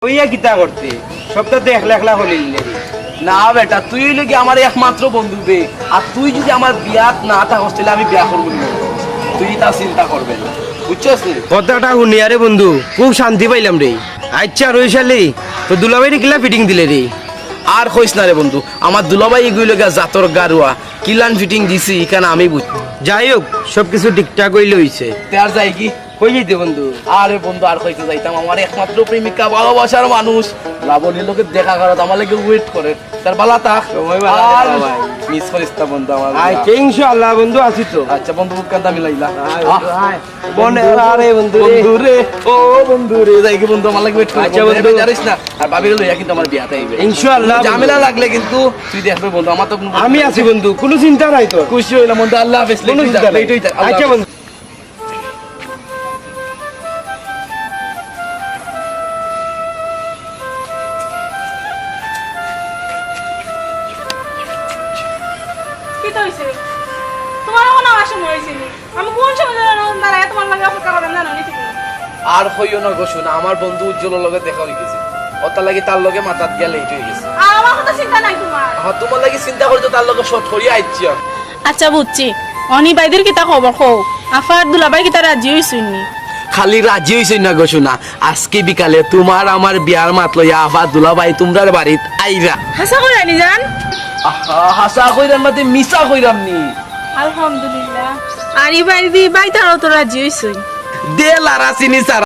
ওইয়া কিতা করতে সপ্তাহ তো একলা একলা হলিল না বেটা তুই হইলে আমার একমাত্র বন্ধু বে আর তুই যদি আমার বিয়াত না থাকস তাহলে আমি বিয়া করবো না তুই তা চিন্তা করবে না বুঝছস নি? কথাটা শুনিয়ারে বন্ধু খুব শান্তি পাইলাম রে। আচ্ছা রইসালি তো দুলাভাই কিলা ফিটিং দিলে রে? আর কইস না রে বন্ধু আমার দুলাভাই এগুলো জাতর গারুয়া কিলান ফিটিং দিছি এখানে আমি বুঝ যাই হোক সবকিছু ঠিকঠাক হইলে হইছে। তার যাই কি কই যাইতে বন্ধু? আরে বন্ধু আর কইতে যাইতাম আমার একমাত্র প্রেমিকা ভালোবাসার মানুষ লাবণীর লোকের দেখা করাত আমার লাগে ওয়েট করে তার বালা থাক সময় বালা আর দেখা ভাই। মিস করিস না বন্ধু আমার আচ্ছা ইনশাআল্লাহ বন্ধু আছি তো। আচ্ছা বন্ধু বুক কান্দা মিলাইলা বনে আরে বন্ধু রে। বন্ধু রে ও বন্ধু রে যাই কি বন্ধু আমার লাগে ওয়েট করে আচ্ছা বন্ধু বন্ধু। জানিস না আর ভাবির লইয়া কিন্তু আমার বিয়াতে আইবে ইনশাআল্লাহ ঝামেলা লাগলে কিন্তু তুই দেখবে বন্ধু আমার তো কোনো আমি আছি বন্ধু, কোনো চিন্তা নাই তোর। খুশি হইলাম বন্ধু আল্লাহ হাফেজ কোনো চিন্তা নাই। লেট হইতা আচ্ছা বন্ধু। কি তো হইছে তোমার কোনো আশা মরেছিনি আমি কোন সময় দাঁড়ায় তোমার লাগে অপেক্ষা করেন জানো নি ঠিক আর হইও না গো শোনা আমার বন্ধু উজ্জ্বলের লগে দেখা হয়ে গেছে ওটার লাগি তার লগে মাথাত গিয়া লেট হয়ে গেছে আর আমার কথা চিন্তা নাই তোমার হ্যাঁ তোমার লাগি চিন্তা করছো তার লগে শর্ট করিয়া আইছি আমি। আচ্ছা বুঝছি অনি বাইদের কিতা খবর কও আফার দুলাবাই কিতা রাজি হইছুনি খালি রাজি হইছে না গো শোনা আজকে বিকালে তোমার আমার বিয়ার মাত লইয়া আবার দুলাভাই তোমরার বাড়িত আইরা হাসা করে আনি জান হাসা কইরাম মাতে মিছা কইরাম নি আলহামদুলিল্লাহ আর এই বাইদি বাইতারও তো রাজি হইছুন দে লারা চিনি সারা